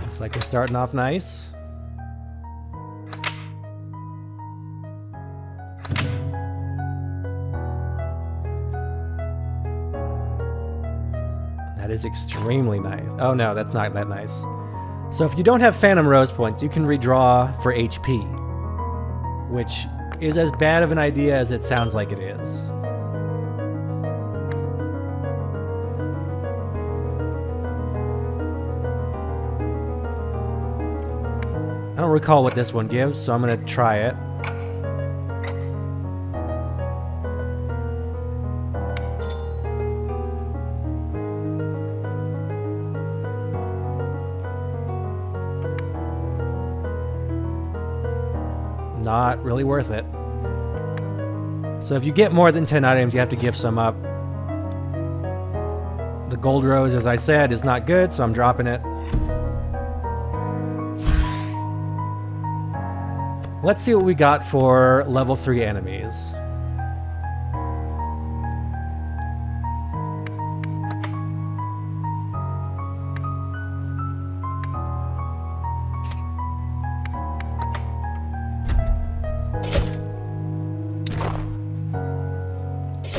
Looks like we're starting off nice. That is extremely nice. Oh no, that's not that nice. So if you don't have Phantom Rose points, you can redraw for HP, which is as bad of an idea as it sounds like it is. I don't recall what this one gives, so I'm going to try it. Not really worth it. So if you get more than 10 items, you have to give some up. The gold rose, as I said, is not good, so I'm dropping it. Let's see what we got for level 3 enemies.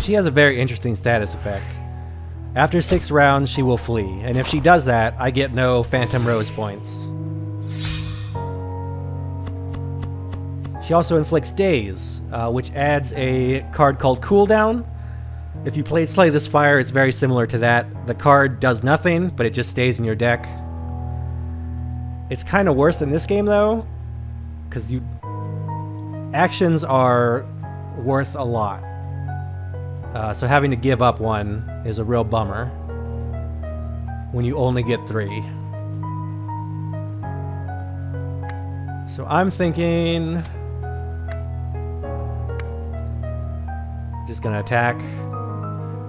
She has a very interesting status effect. After 6 rounds, she will flee, and if she does that, I get no Phantom Rose points. She also inflicts Daze, which adds a card called Cooldown. If you played Slay the Spire, it's very similar to that. The card does nothing, but it just stays in your deck. It's kind of worse in this game, though, because actions are worth a lot. So having to give up one is a real bummer when you only get 3. So I'm thinking... just gonna attack.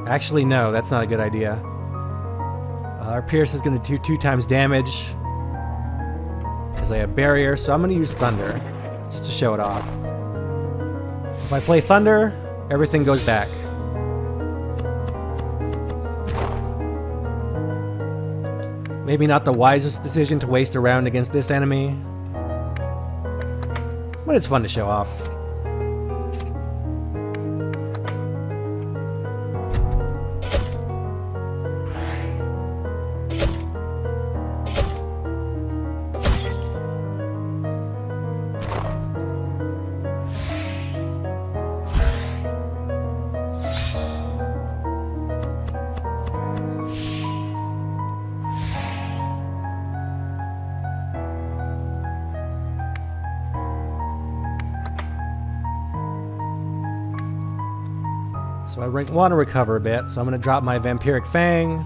Actually, no, that's not a good idea. Our Pierce is gonna do 2 times damage because I have Barrier, so I'm gonna use Thunder just to show it off. If I play Thunder, everything goes back. Maybe not the wisest decision to waste a round against this enemy, but it's fun to show off. So I want to recover a bit, so I'm going to drop my Vampiric Fang.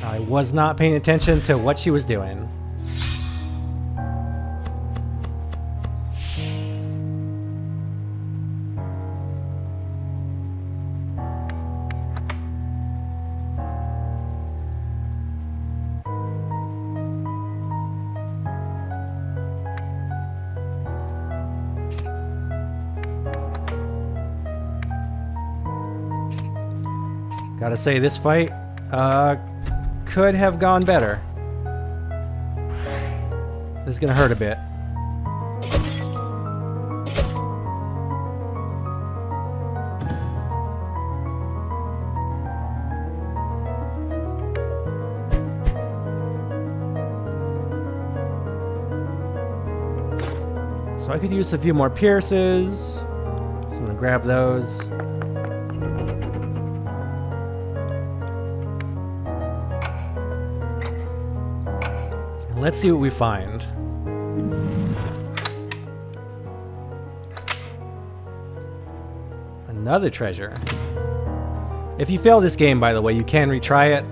I was not paying attention to what she was doing. Gotta say, this fight could have gone better. This is gonna hurt a bit. So I could use a few more pierces. So I'm gonna grab those. Let's see what we find. Another treasure. If you fail this game, by the way, you can retry it,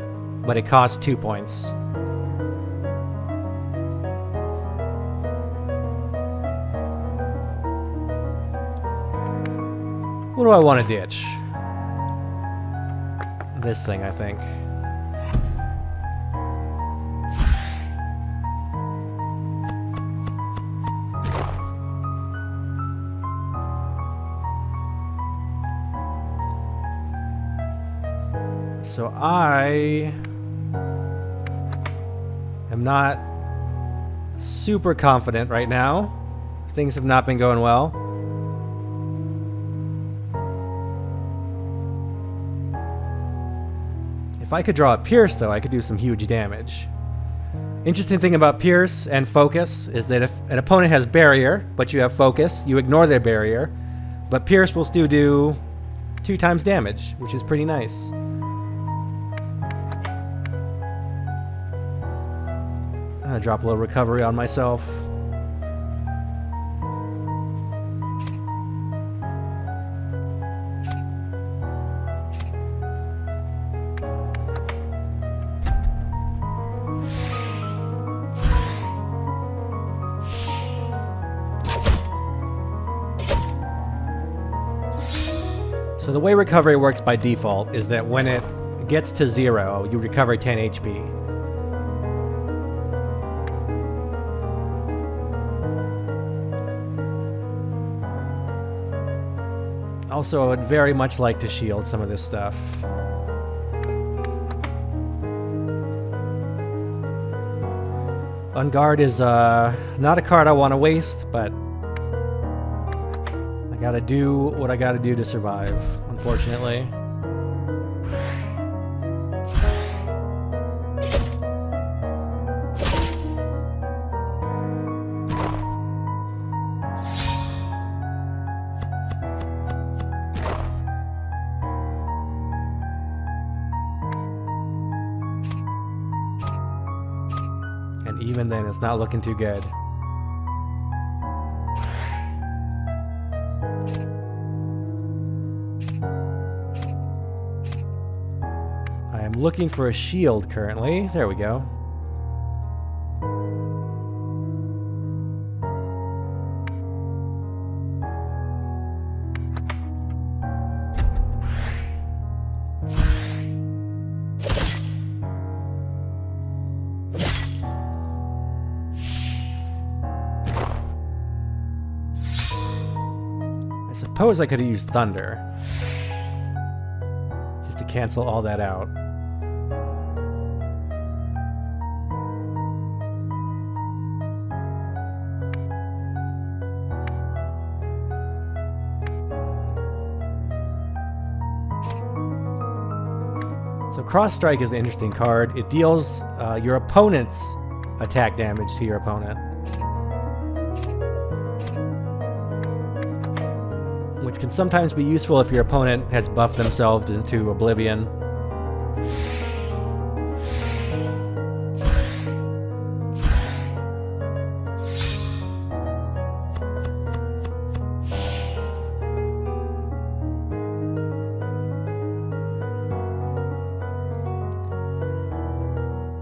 but it costs 2 points. What do I want to ditch? This thing, I think. So I am not super confident right now. Things have not been going well. If I could draw a Pierce, though, I could do some huge damage. Interesting thing about Pierce and Focus is that if an opponent has Barrier, but you have Focus, you ignore their Barrier, but Pierce will still do 2 times damage, which is pretty nice. I'm gonna drop a little recovery on myself. So the way recovery works by default is that when it gets to 0, you recover 10 HP. Also, I would very much like to shield some of this stuff. Unguard is not a card I want to waste, but I gotta do what I gotta do to survive, unfortunately. And even then, it's not looking too good. I am looking for a shield currently. There we go. I suppose I could have used Thunder, just to cancel all that out. So Cross Strike is an interesting card. It deals your opponent's attack damage to your opponent, which can sometimes be useful if your opponent has buffed themselves into Oblivion.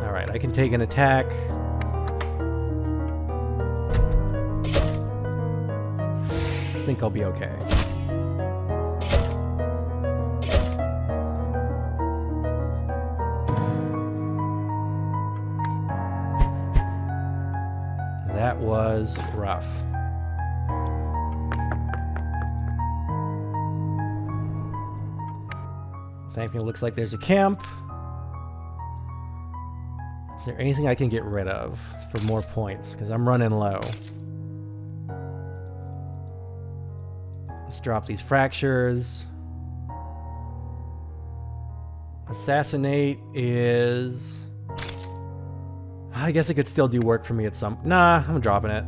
Alright, I can take an attack. I think I'll be okay. That was rough. Thankfully, it looks like there's a camp. Is there anything I can get rid of for more points? Because I'm running low. Let's drop these fractures. Assassinate is... I guess it could still do work for me at some... Nah, I'm dropping it.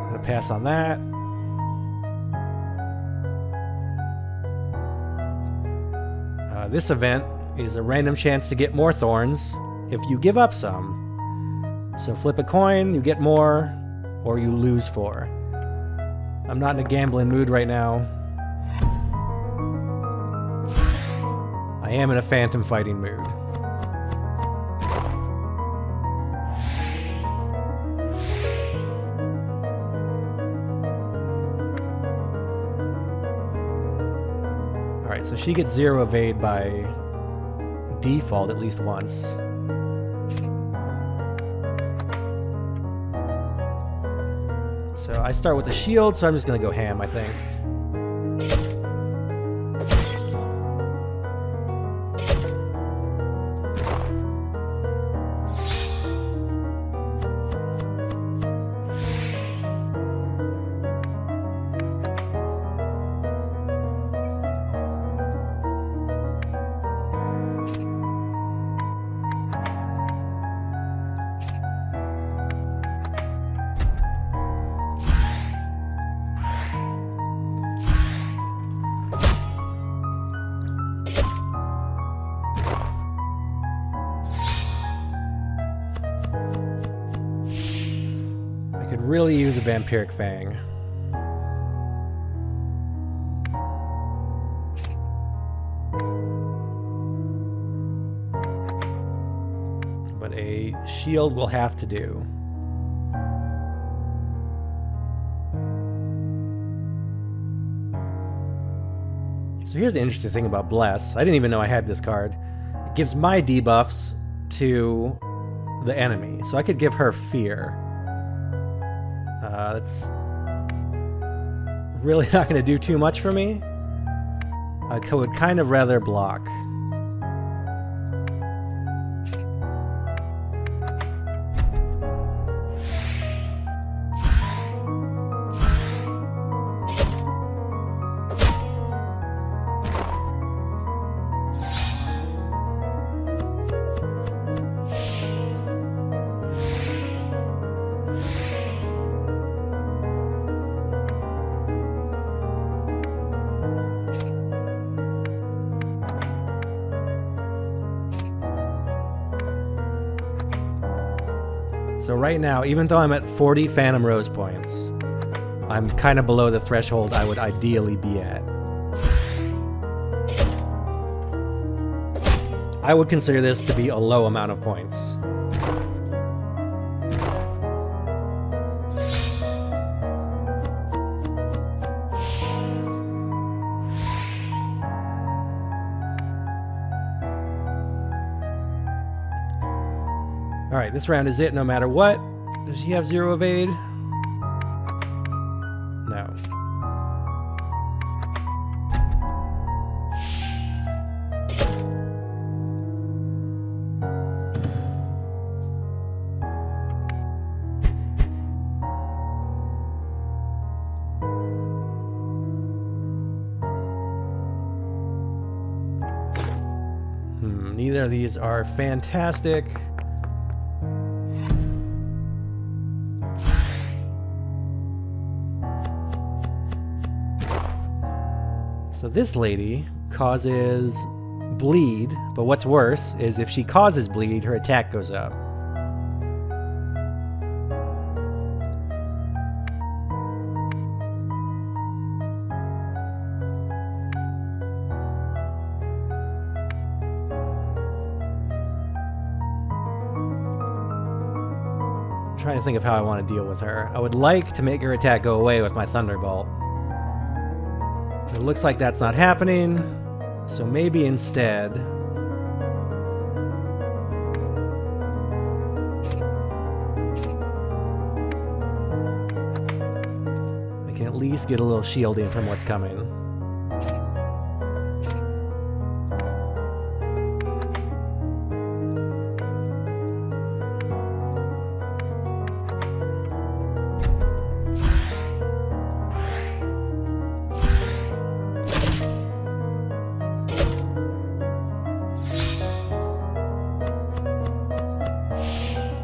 Gonna pass on that. This event is a random chance to get more thorns if you give up some. So flip a coin, you get more, or you lose 4. I'm not in a gambling mood right now. I am in a phantom fighting mood. Alright, so she gets 0 evade by default at least once. So I start with a shield, so I'm just gonna go ham, I think. Really use a Vampiric Fang. But a shield will have to do. So here's the interesting thing about Bless. I didn't even know I had this card. It gives my debuffs to the enemy. So I could give her Fear. That's really not going to do too much for me. I would kind of rather block. So right now, even though I'm at 40 Phantom Rose points, I'm kind of below the threshold I would ideally be at. I would consider this to be a low amount of points. Alright, this round is it no matter what. Does she have 0 evade? No. Neither of these are fantastic. So this lady causes bleed, but what's worse is if she causes bleed, her attack goes up. I'm trying to think of how I want to deal with her. I would like to make her attack go away with my Thunderbolt. It looks like that's not happening, so maybe instead I can at least get a little shielding from what's coming.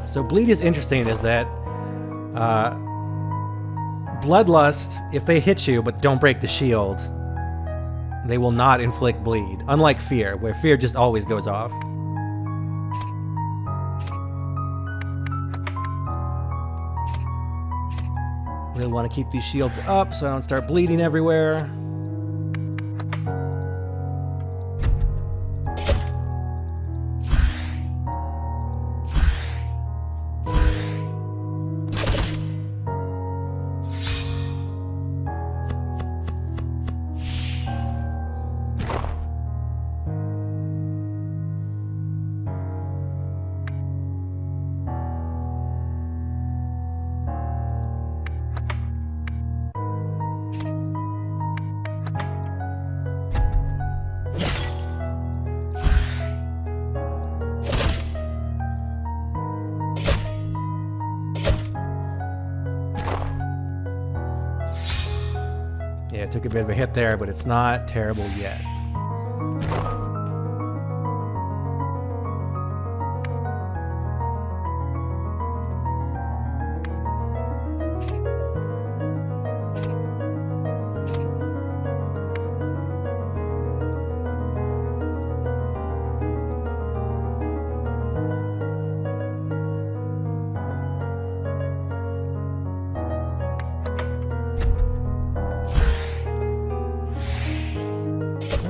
So bleed is interesting is that Bloodlust, if they hit you but don't break the shield, they will not inflict bleed. Unlike Fear, where Fear just always goes off. Really want to keep these shields up so I don't start bleeding everywhere. took a bit of a hit there, but it's not terrible yet.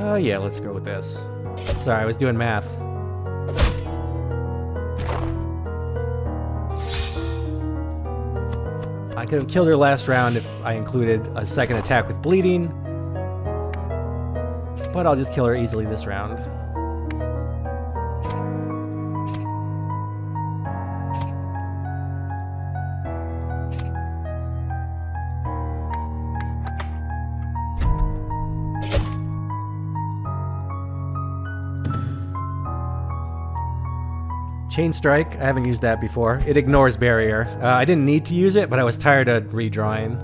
Oh yeah, let's go with this. Sorry, I was doing math. I could have killed her last round if I included a second attack with bleeding, but I'll just kill her easily this round. Chain Strike, I haven't used that before. It ignores barrier. I didn't need to use it, but I was tired of redrawing.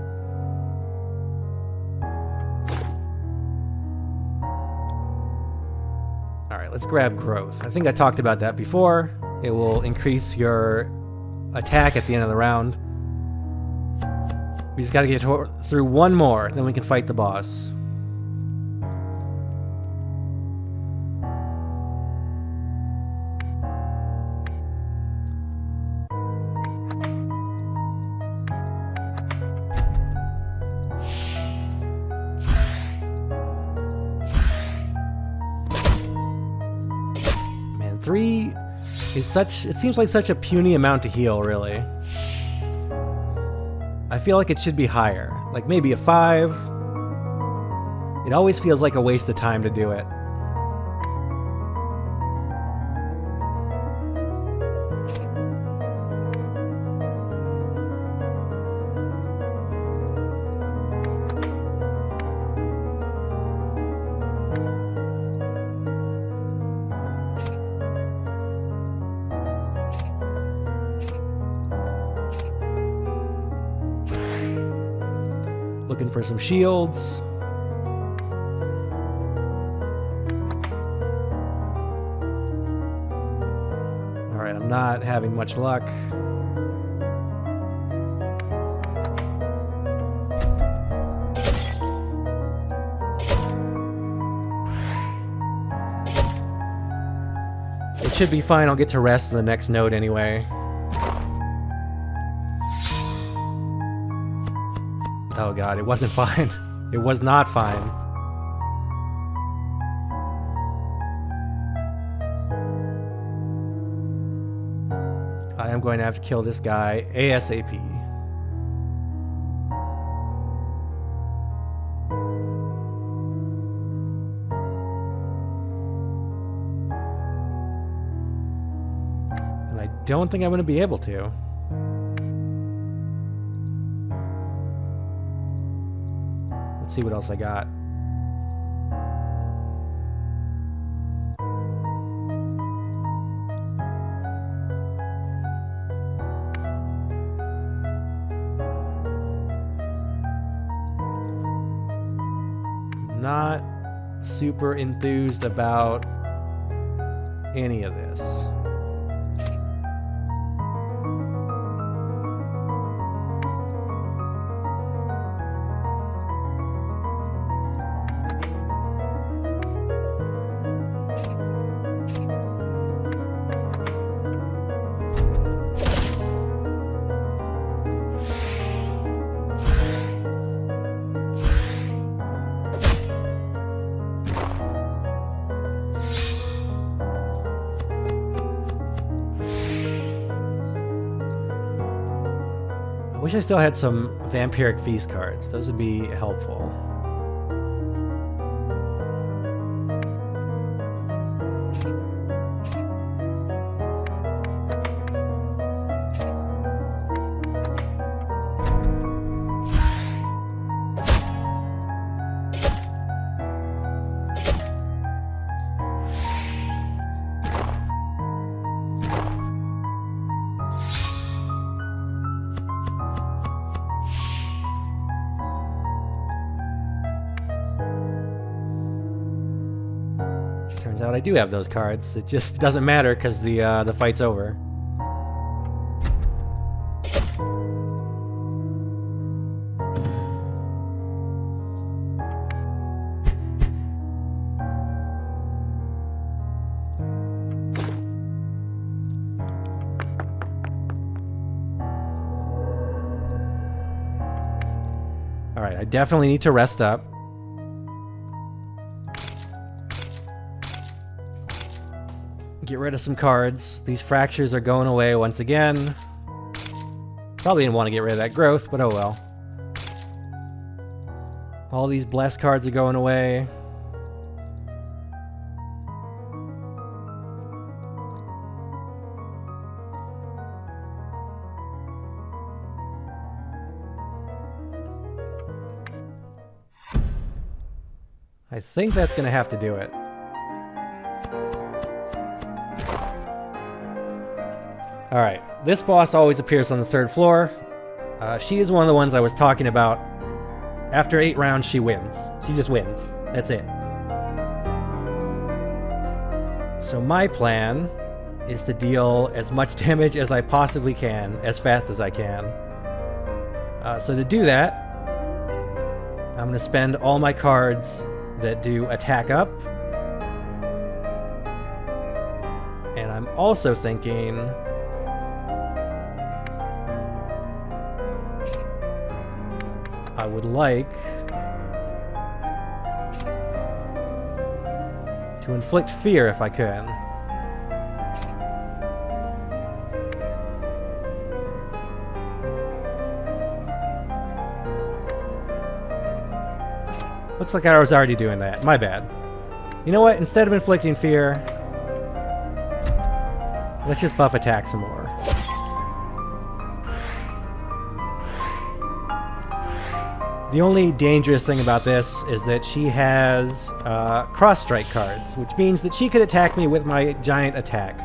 Alright, let's grab Growth. I think I talked about that before. It will increase your attack at the end of the round. We just gotta get through one more, then we can fight the boss. Man, 3 is such... It seems like such a puny amount to heal, really. I feel like it should be higher. Like maybe a 5. It always feels like a waste of time to do it. Looking for some shields. Alright, I'm not having much luck. It should be fine. I'll get to rest in the next node anyway. Oh god, it wasn't fine. It was not fine. I am going to have to kill this guy ASAP. And I don't think I'm going to be able to. Let's see what else I got. Not super enthused about any of this. I wish I still had some Vampiric Feast cards. Those would be helpful. Turns out I do have those cards. It just doesn't matter because the fight's over. Alright, I definitely need to rest up. Get rid of some cards. These fractures are going away once again. Probably didn't want to get rid of that growth, but oh well. All these blessed cards are going away. I think that's going to have to do it. Alright, this boss always appears on the 3rd floor. She is one of the ones I was talking about. After 8 rounds, she wins. She just wins. That's it. So my plan is to deal as much damage as I possibly can, as fast as I can. So to do that, I'm going to spend all my cards that do attack up. And I'm also thinking I would like to inflict fear if I can. Looks like I was already doing that. My bad. You know what? Instead of inflicting fear, let's just buff attack some more. The only dangerous thing about this is that she has cross strike cards, which means that she could attack me with my giant attack.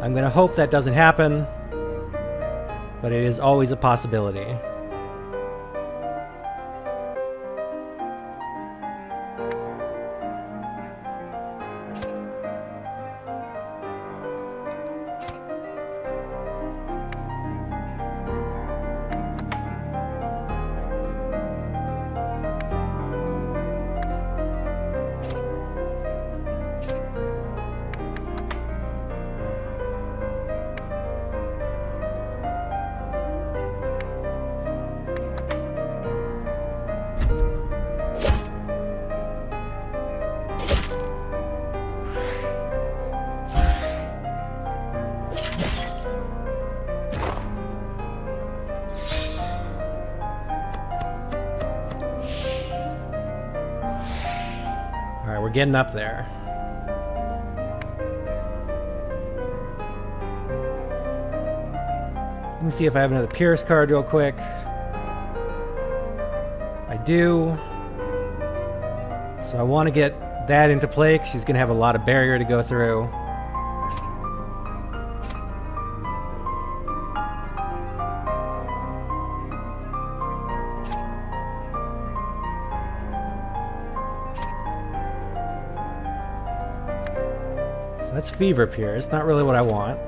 I'm gonna hope that doesn't happen, but it is always a possibility. Alright, we're getting up there. Let me see if I have another Pierce card real quick. I do. So I want to get that into play because she's going to have a lot of barrier to go through. That's Fever Pierce, not really what I want.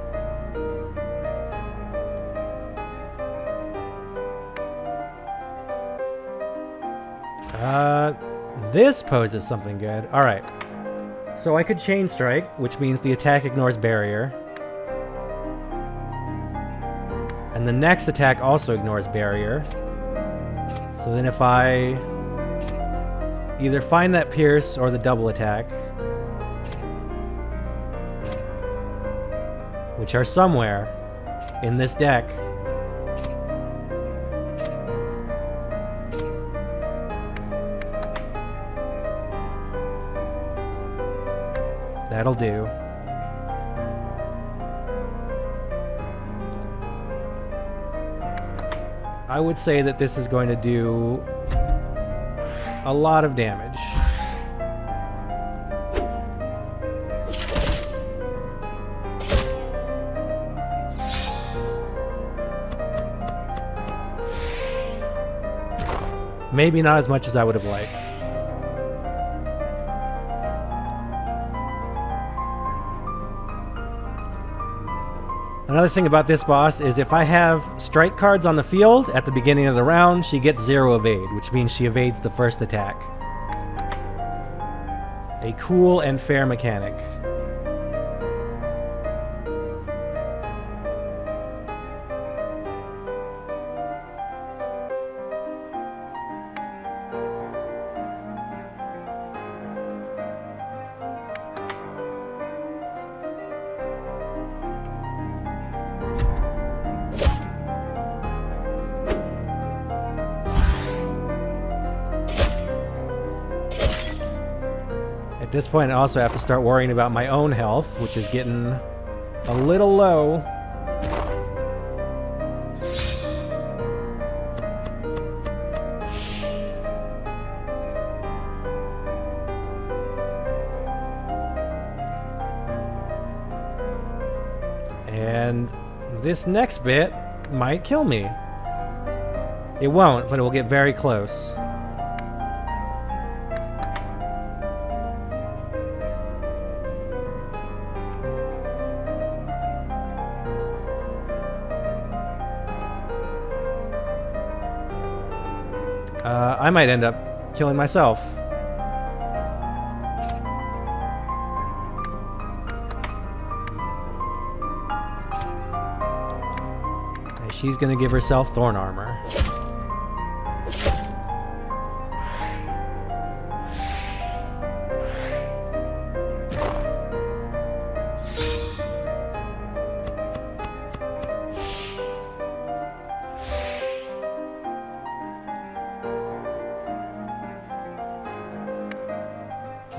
This poses something good. Alright. So I could Chain Strike, which means the attack ignores barrier. And the next attack also ignores barrier. So then if I either find that Pierce or the double attack, which are somewhere in this deck, that'll do. I would say that this is going to do a lot of damage. Maybe not as much as I would have liked. Another thing about this boss is if I have strike cards on the field at the beginning of the round, she gets 0 evade, which means she evades the first attack. A cool and fair mechanic. At this point, I also have to start worrying about my own health, which is getting a little low. And this next bit might kill me. It won't, but it will get very close. I might end up killing myself. And she's gonna give herself thorn armor.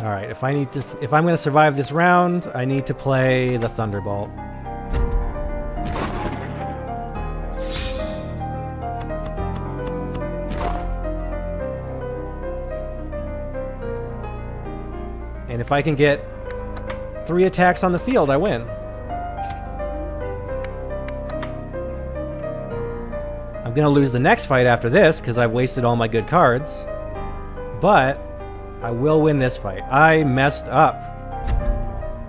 Alright, if I'm going to survive this round, I need to play the Thunderbolt. And if I can get 3 attacks on the field, I win. I'm going to lose the next fight after this because I've wasted all my good cards. But I will win this fight. I messed up.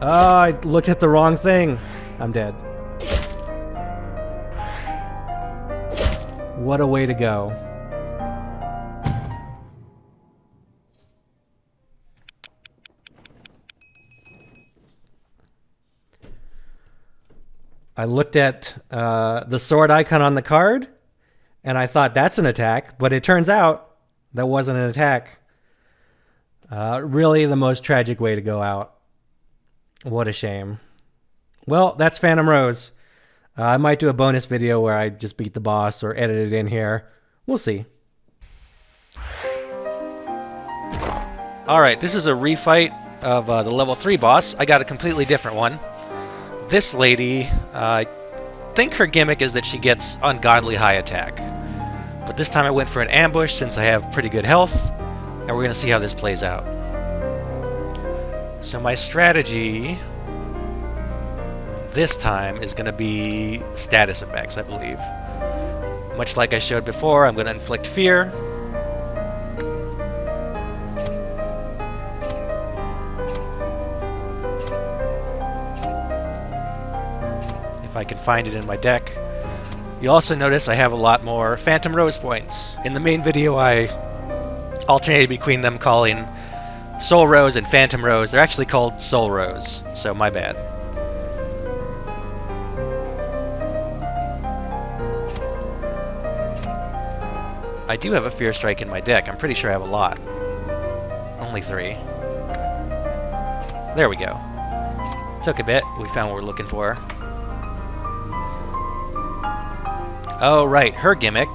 Oh, I looked at the wrong thing. I'm dead. What a way to go. I looked at the sword icon on the card, and I thought that's an attack, but it turns out that wasn't an attack. Really the most tragic way to go out. What a shame. Well, that's Phantom Rose. I might do a bonus video where I just beat the boss or edit it in here. We'll see. Alright, this is a refight of the level 3 boss. I got a completely different one. This lady, I think her gimmick is that she gets ungodly high attack. But this time I went for an ambush since I have pretty good health. And we're going to see how this plays out. So my strategy this time is going to be status effects, I believe. Much like I showed before, I'm going to inflict fear. If I can find it in my deck. You also notice I have a lot more Phantom Rose points. In the main video I alternated between them calling Soul Rose and Phantom Rose. They're actually called Soul Rose, so my bad. I do have a Fear Strike in my deck. I'm pretty sure I have a lot. Only 3. There we go. Took a bit. We found what we're looking for. Oh, right. Her gimmick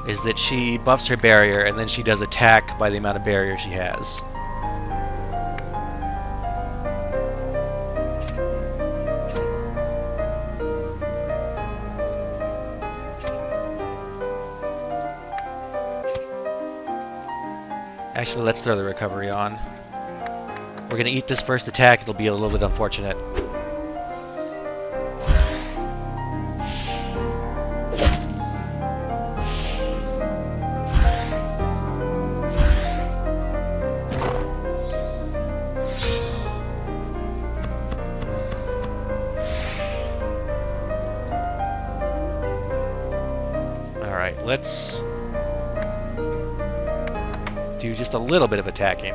is that she buffs her barrier and then she does attack by the amount of barrier she has. Actually, let's throw the recovery on. We're gonna eat this first attack. It'll be a little bit unfortunate. let's do just a little bit of attacking.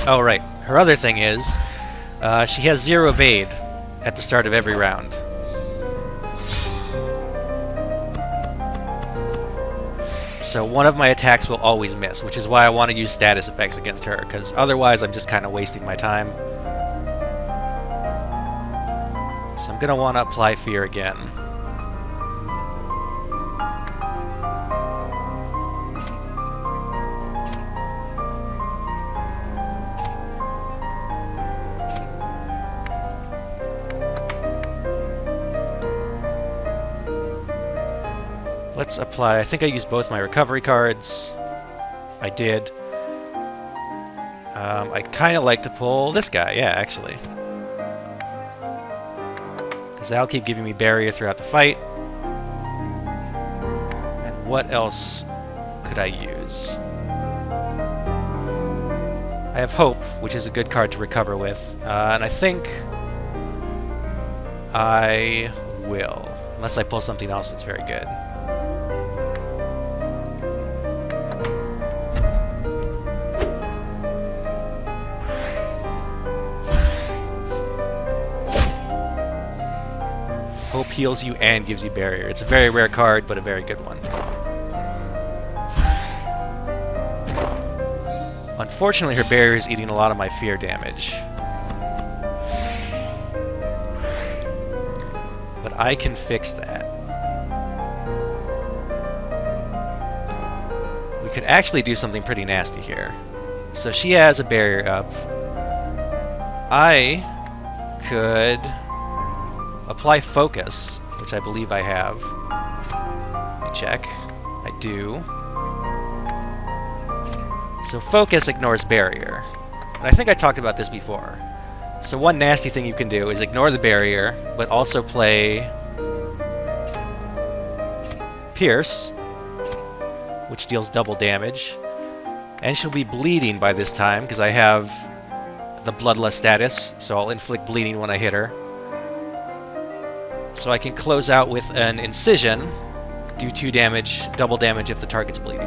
Oh, right. Her other thing is, she has 0 evade at the start of every round. So one of my attacks will always miss, which is why I want to use status effects against her, because otherwise I'm just kind of wasting my time. So I'm going to want to apply fear again. Let's apply, I think I used both my recovery cards. I did. I kind of like to pull this guy, yeah, actually. Because that'll keep giving me barrier throughout the fight. And what else could I use? I have Hope, which is a good card to recover with. And I think I will. Unless I pull something else that's very good. Hope heals you and gives you barrier. It's a very rare card, but a very good one. Unfortunately, her barrier is eating a lot of my fear damage. But I can fix that. We could actually do something pretty nasty here. So she has a barrier up. I could apply focus, which I believe I have. Let me check. I do. So focus ignores barrier. And I think I talked about this before. So one nasty thing you can do is ignore the barrier, but also play Pierce, which deals double damage. And she'll be bleeding by this time, because I have the bloodless status, so I'll inflict bleeding when I hit her. So I can close out with an incision, do 2 damage, double damage if the target's bleeding.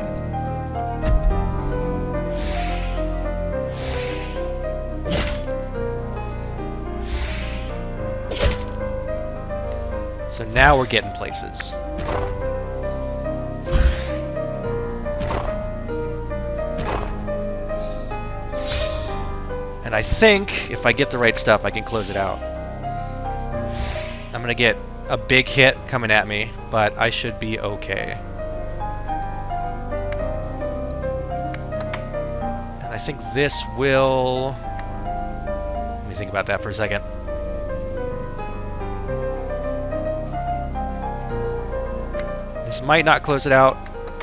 So now we're getting places. And I think if I get the right stuff, I can close it out. I'm gonna get a big hit coming at me, but I should be okay. And I think this will... Let me think about that for a second. This might not close it out,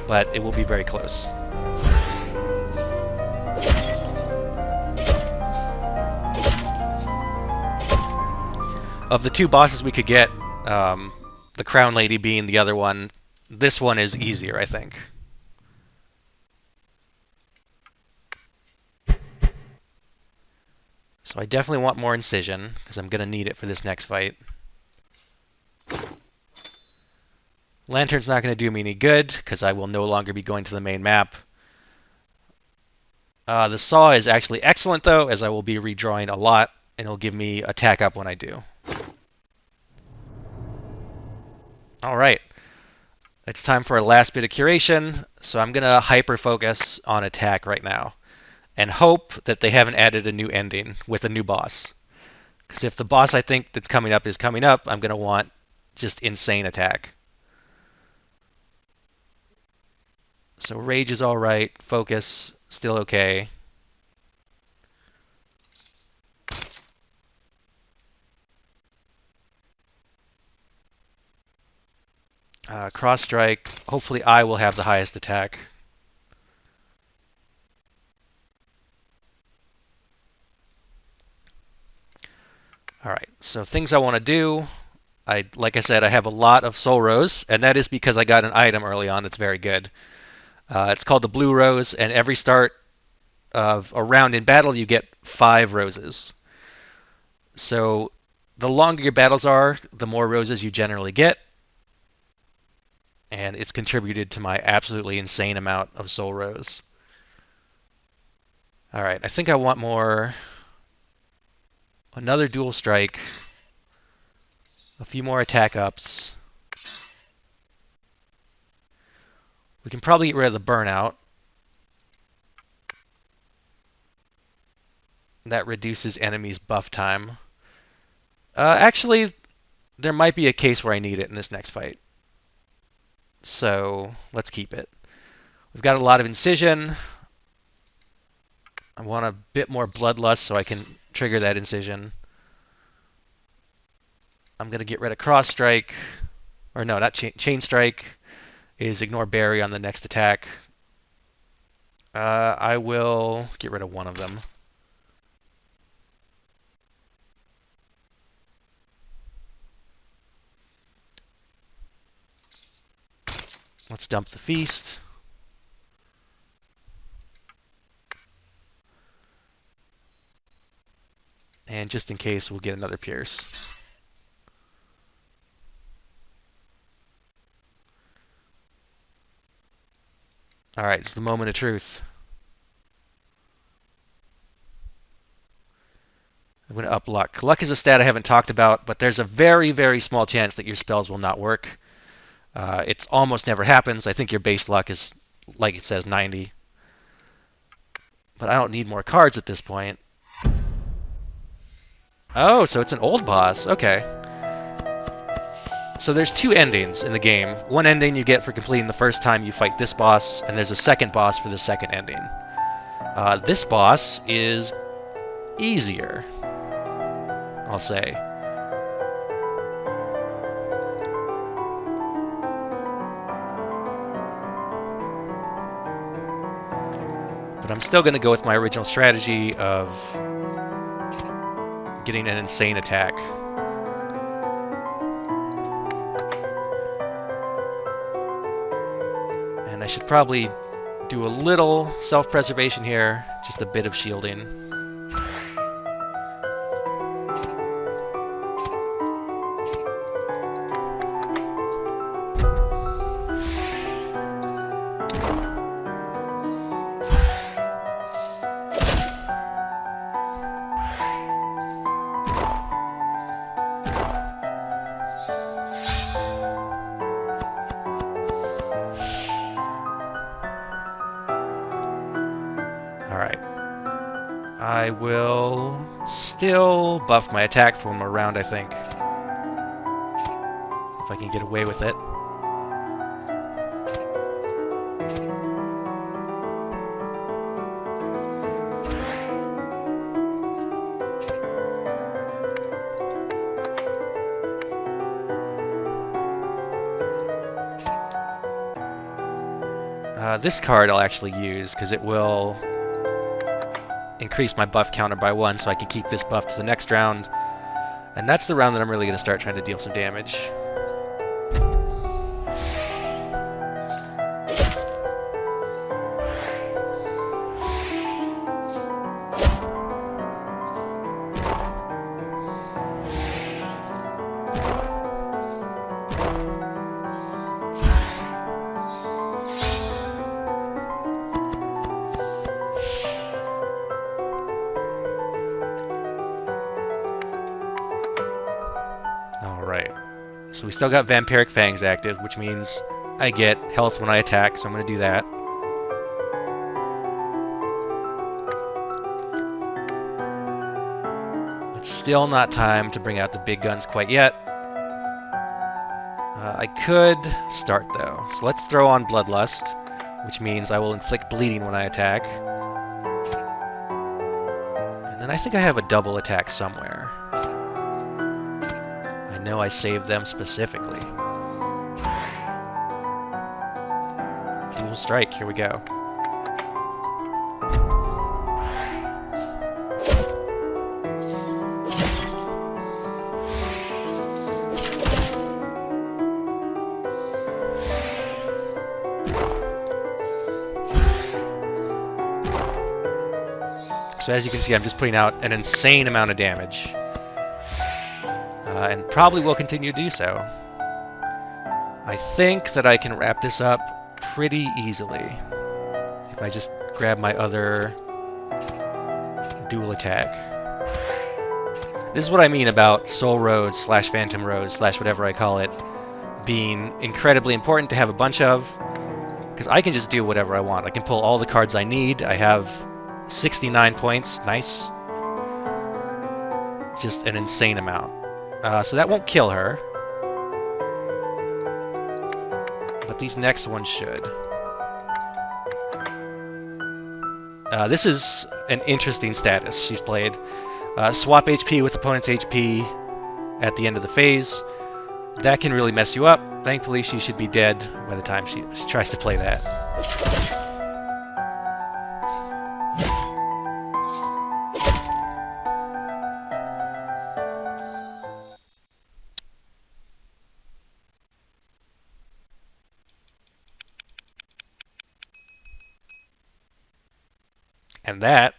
but it will be very close. Of the 2 bosses we could get, the Crown Lady being the other one, this one is easier, I think. So I definitely want more incision, because I'm going to need it for this next fight. Lantern's not going to do me any good, because I will no longer be going to the main map. The Saw is actually excellent, though, as I will be redrawing a lot, and it'll give me attack up when I do. Alright, it's time for a last bit of curation, so I'm going to hyper-focus on attack right now, and hope that they haven't added a new ending with a new boss. Because if the boss I think that's coming up is coming up, I'm going to want just insane attack. So Rage is alright, Focus, still okay. Cross Strike, hopefully I will have the highest attack. Alright, so things I want to do. Like I said, I have a lot of Soul Rose, and that is because I got an item early on that's very good. It's called the Blue Rose, and every start of a round in battle, you get 5 roses. So the longer your battles are, the more roses you generally get. And it's contributed to my absolutely insane amount of Soul Rose. Alright, I think I want more. Another dual strike. A few more attack ups. We can probably get rid of the burnout. That reduces enemies' buff time. Actually, there might be a case where I need it in this next fight. So, let's keep it. We've got a lot of incision. I want a bit more bloodlust so I can trigger that incision. I'm going to get rid of cross strike. Or no, not chain strike. Is ignore berry on the next attack. I will get rid of one of them. Let's dump the feast. And just in case, we'll get another pierce. Alright, it's the moment of truth. I'm going to up luck. Luck is a stat I haven't talked about, but there's a very, very small chance that your spells will not work. It almost never happens. I think your base luck is, like it says, 90. But I don't need more cards at this point. Oh, so it's an old boss. Okay. So there's 2 endings in the game. One ending you get for completing the first time you fight this boss, and there's a second boss for the second ending. This boss is easier, I'll say. But I'm still going to go with my original strategy of getting an insane attack. And I should probably do a little self-preservation here, just a bit of shielding. I will still buff my attack for one more round, I think. If I can get away with it. This card I'll actually use because it will increase my buff counter by 1 so I can keep this buff to the next round. And that's the round that I'm really going to start trying to deal some damage. So we still got Vampiric Fangs active, which means I get health when I attack, so I'm going to do that. It's still not time to bring out the big guns quite yet. I could start though. So let's throw on Bloodlust, which means I will inflict bleeding when I attack. And then I think I have a double attack somewhere. I know I saved them specifically. Dual strike, here we go. So as you can see, I'm just putting out an insane amount of damage. And probably will continue to do so. I think that I can wrap this up pretty easily if I just grab my other dual attack. This is what I mean about Soul Rose / Phantom Rose / whatever I call it being incredibly important to have a bunch of, because I can just do whatever I want. I can pull all the cards I need. I have 69 points. Nice. Just an insane amount. So that won't kill her. But these next ones should. This is an interesting status she's played. Swap HP with opponent's HP at the end of the phase. That can really mess you up. Thankfully, she should be dead by the time she tries to play that. And that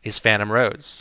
is Phantom Rose.